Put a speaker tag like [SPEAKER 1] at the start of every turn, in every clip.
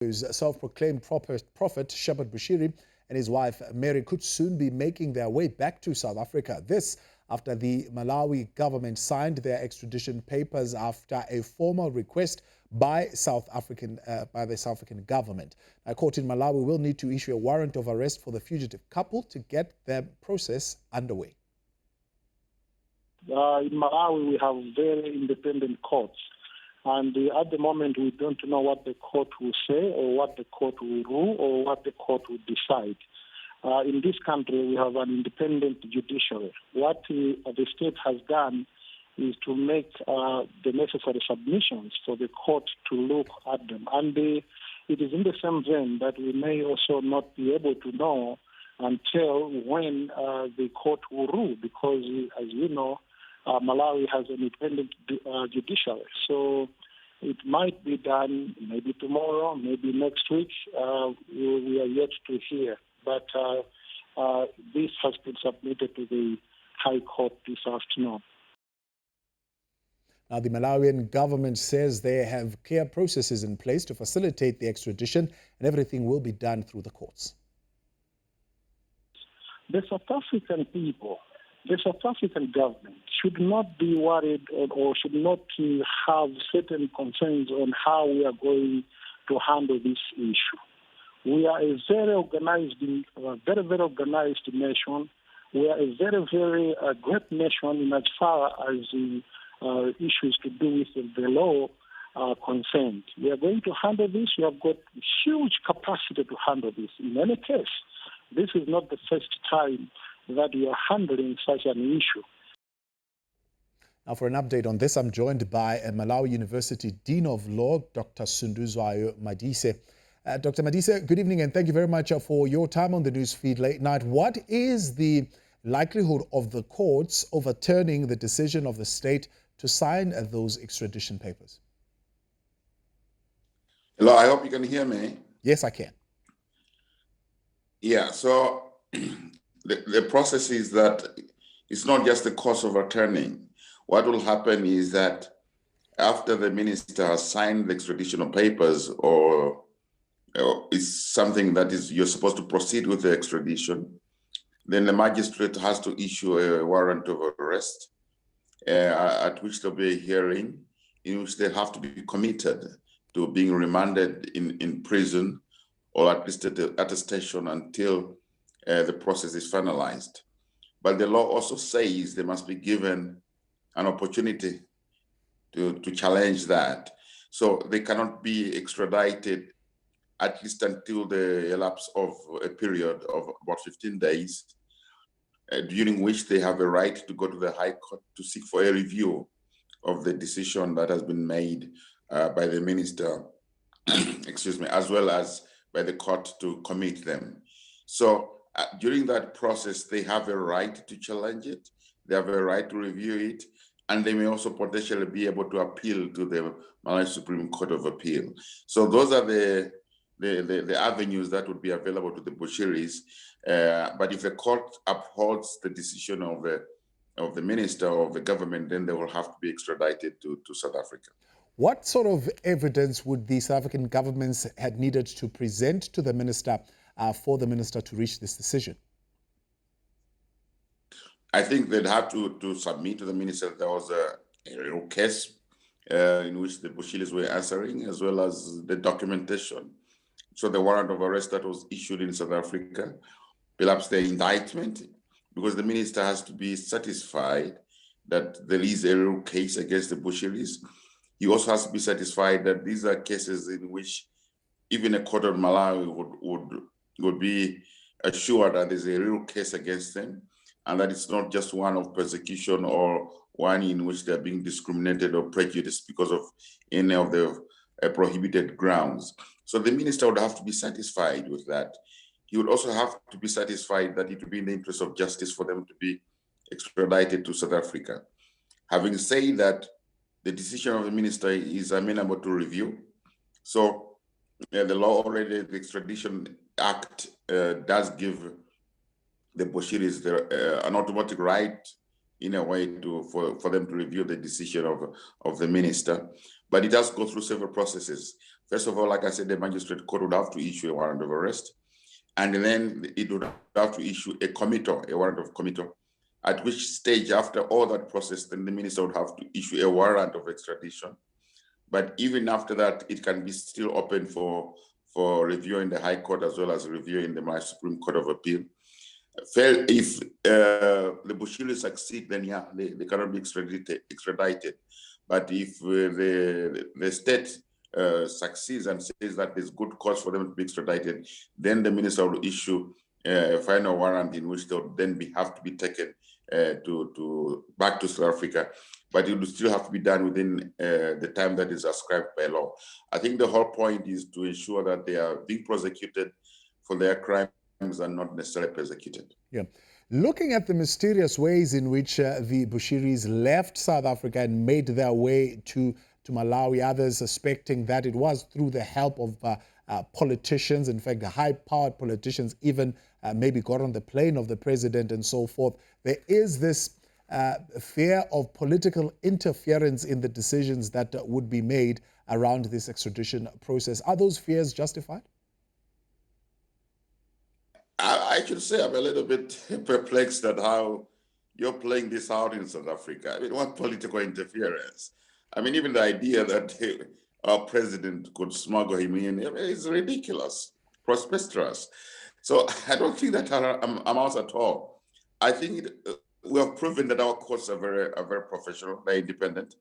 [SPEAKER 1] Self-proclaimed prophet Shepherd Bushiri and his wife Mary could soon be making their way back to South Africa. This after the Malawi government signed their extradition papers after a formal request by the South African government. A court in Malawi will need to issue a warrant of arrest for the fugitive couple to get their process underway.
[SPEAKER 2] In Malawi, we have very independent courts. And at the moment, we don't know what the court will say or what the court will rule or what the court will decide. In this country, we have an independent judiciary. What the state has done is to make the necessary submissions for the court to look at them. And it is in the same vein that we may also not be able to know until when the court will rule, because, as you know, Malawi has an independent judiciary. So it might be done maybe tomorrow, maybe next week. We are yet to hear. But this has been submitted to the High Court this afternoon.
[SPEAKER 1] Now, the Malawian government says they have clear processes in place to facilitate the extradition, and everything will be done through the courts.
[SPEAKER 2] The South African people, the South African government should not be worried or should not have certain concerns on how we are going to handle this issue. We are a very organized, very organized nation. We are a very great nation in as far as issues to do with the law are concerned. We are going to handle this. We have got huge capacity to handle this. In any case, this is not the first time that we are handling such an issue.
[SPEAKER 1] Now, for an update on this, I'm joined by a Malawi University Dean of Law, Dr. Sunduzwayo Madise. Dr. Madise, good evening, and thank you very much for your time on the news feed late night. What is the likelihood of the courts overturning the decision of the state to sign those extradition papers?
[SPEAKER 3] Hello, I hope you can hear me.
[SPEAKER 1] Yes, I can.
[SPEAKER 3] Yeah, so the process is that it's not just the course of returning. What will happen is that after the minister has signed the extradition papers, or it's something that is you're supposed to proceed with the extradition, then the magistrate has to issue a warrant of arrest, at which there'll be a hearing in which they have to be committed to being remanded in prison, or at least at a station until the process is finalized. But the law also says they must be given an opportunity to challenge that. So they cannot be extradited at least until the elapse of a period of about 15 days, during which they have a right to go to the High Court to seek for a review of the decision that has been made by the minister, excuse me, as well as by the court to commit them. So during that process, they have a right to challenge it, they have a right to review it, and they may also potentially be able to appeal to the Malawi Supreme Court of Appeal. So those are the avenues that would be available to the Bushiris. But if the court upholds the decision of the minister or of the government, then they will have to be extradited to South Africa.
[SPEAKER 1] What sort of evidence would the South African governments had needed to present to the minister for the minister to reach this decision?
[SPEAKER 3] I think they'd have to submit to the minister there was a real case in which the Bushiris were answering, as well as the documentation. So the warrant of arrest that was issued in South Africa, perhaps the indictment, because the minister has to be satisfied that there is a real case against the Bushiris. He also has to be satisfied that these are cases in which even a court of Malawi would be assured that there's a real case against them, and that it's not just one of persecution or one in which they're being discriminated or prejudiced because of any of the prohibited grounds. So the minister would have to be satisfied with that. He would also have to be satisfied that it would be in the interest of justice for them to be extradited to South Africa. Having said that, the decision of the minister is amenable to review. So the law already, the Extradition Act does give the Bushiris an automatic right in a way for them to review the decision of the minister. But it does go through several processes. First of all, like I said, the magistrate court would have to issue a warrant of arrest, and then it would have to issue a committal, a warrant of committal, at which stage, after all that process, then the minister would have to issue a warrant of extradition. But even after that, it can be still open for review in the High Court as well as review in the Supreme Court of Appeal. If the Bushiri succeed, then yeah, they cannot be extradited. But if the state succeeds and says that there's good cause for them to be extradited, then the minister will issue a final warrant in which they'll then have to be taken back to South Africa. But it will still have to be done within the time that is ascribed by law. I think the whole point is to ensure that they are being prosecuted for their crimes and not necessarily persecuted.
[SPEAKER 1] Yeah. Looking at the mysterious ways in which the Bushiris left South Africa and made their way to Malawi, others suspecting that it was through the help of politicians, in fact, high-powered politicians even maybe got on the plane of the president and so forth. There is this fear of political interference in the decisions that would be made around this extradition process. Are those fears justified?
[SPEAKER 3] I should say I'm a little bit perplexed at how you're playing this out in South Africa. I mean, what political interference? I mean, even the idea that our president could smuggle him in is ridiculous, preposterous. So I don't think that amounts at all. I think we have proven that our courts are very professional, very independent.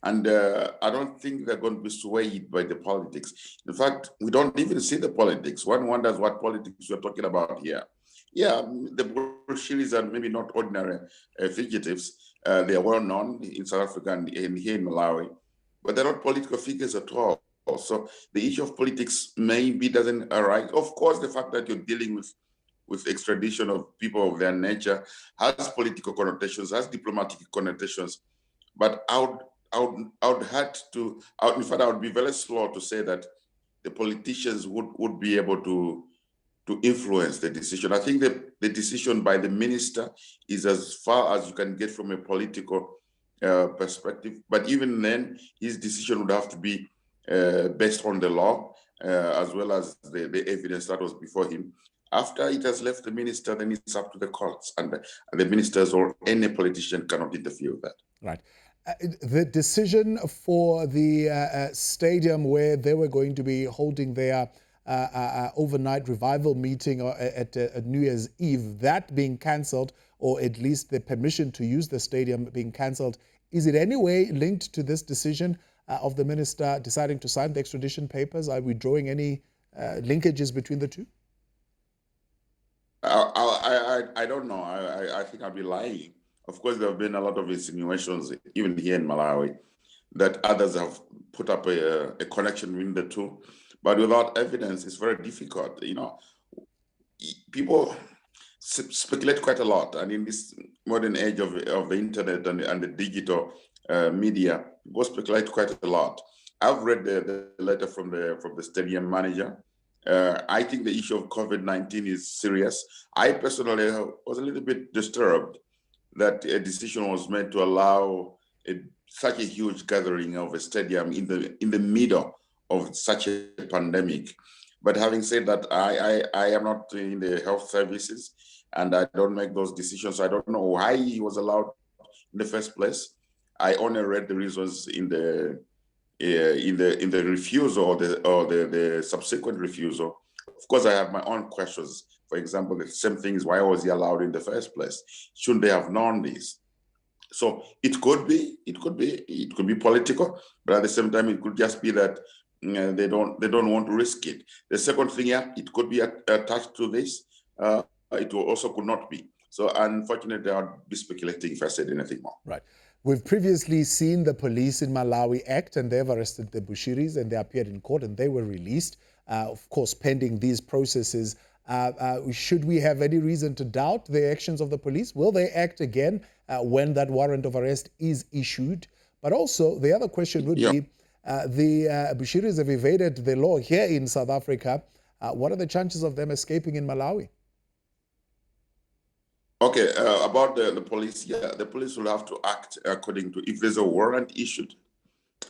[SPEAKER 3] And I don't think they're going to be swayed by the politics. In fact, we don't even see the politics. One wonders what politics we're talking about here. Yeah, the Bushiris are maybe not ordinary fugitives. They are well known in South Africa and here in Malawi, but they're not political figures at all. So the issue of politics maybe doesn't arise. Of course, the fact that you're dealing with extradition of people of their nature has political connotations, has diplomatic connotations, but I would be very slow to say that the politicians would be able to influence the decision. I think that the decision by the minister is as far as you can get from a political perspective. But even then, his decision would have to be based on the law as well as the evidence that was before him. After it has left the minister, then it's up to the courts, and the ministers or any politician cannot interfere with that.
[SPEAKER 1] Right. The decision for the stadium where they were going to be holding their overnight revival meeting at New Year's Eve, that being cancelled, or at least the permission to use the stadium being cancelled, is it any way linked to this decision of the minister deciding to sign the extradition papers? Are we drawing any linkages between the two?
[SPEAKER 3] I don't know. I think I'll be lying. Of course, there have been a lot of insinuations, even here in Malawi, that others have put up a connection between the two. But without evidence, it's very difficult. You know, people speculate quite a lot. And in this modern age of the internet and the digital media, people speculate quite a lot. I've read the letter from the stadium manager. I think the issue of COVID-19 is serious. I personally was a little bit disturbed that a decision was made to allow such a huge gathering of a stadium in the middle of such a pandemic. But having said that, I am not in the health services and I don't make those decisions. So I don't know why he was allowed in the first place. I only read the reasons in the refusal or the subsequent refusal. Of course, I have my own questions. For example, the same thing is, why was he allowed in the first place? Shouldn't they have known this? So it could be political, but at the same time, it could just be that they don't want to risk it. The second thing, yeah, it could be attached to this. It also could not be. So unfortunately, I'd be speculating if I said anything more.
[SPEAKER 1] Right. We've previously seen the police in Malawi act, and they've arrested the Bushiris, and they appeared in court, and they were released, of course, pending these processes. Should we have any reason to doubt the actions of the police? Will they act again when that warrant of arrest is issued? But also, the other question would be, the Bushiris have evaded the law here in South Africa. What are the chances of them escaping in Malawi?
[SPEAKER 3] Okay, about the police, yeah, the police will have to act according to, if there's a warrant issued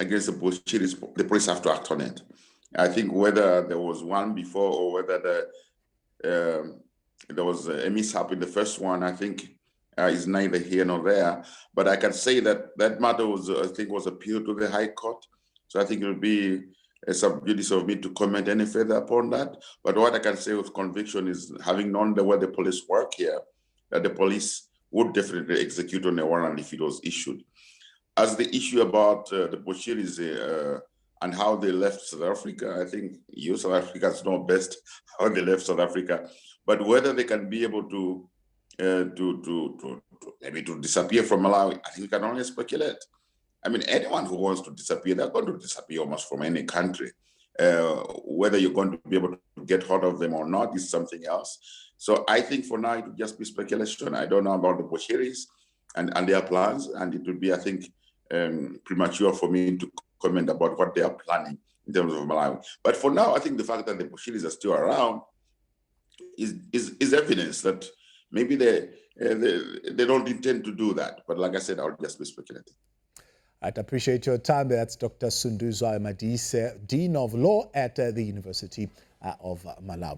[SPEAKER 3] against the Bushiris, the police have to act on it. I think whether there was one before or whether there was a mishap in the first one, I think is neither here nor there. But I can say that that matter was, I think, was appealed to the High Court. So I think it would be a sub judice of me to comment any further upon that. But what I can say with conviction is, having known the way the police work here, that the police would definitely execute on a warrant if it was issued. As the issue about the Bushiris and how they left South Africa, I think you South Africans know best how they left South Africa. But whether they can be able to maybe to disappear from Malawi, I think we can only speculate. I mean, anyone who wants to disappear, they're going to disappear almost from any country. Whether you're going to be able to get hold of them or not is something else. So I think for now it would just be speculation. I don't know about the Bushiris and their plans, and it would be, I think, premature for me to comment about what they are planning in terms of Malawi. But for now, I think the fact that the Bushiris are still around is evidence that maybe they don't intend to do that. But like I said, I'll just be speculating.
[SPEAKER 1] I'd appreciate your time. That's Dr. Sunduzwayo Madise, Dean of Law at the University of Malawi.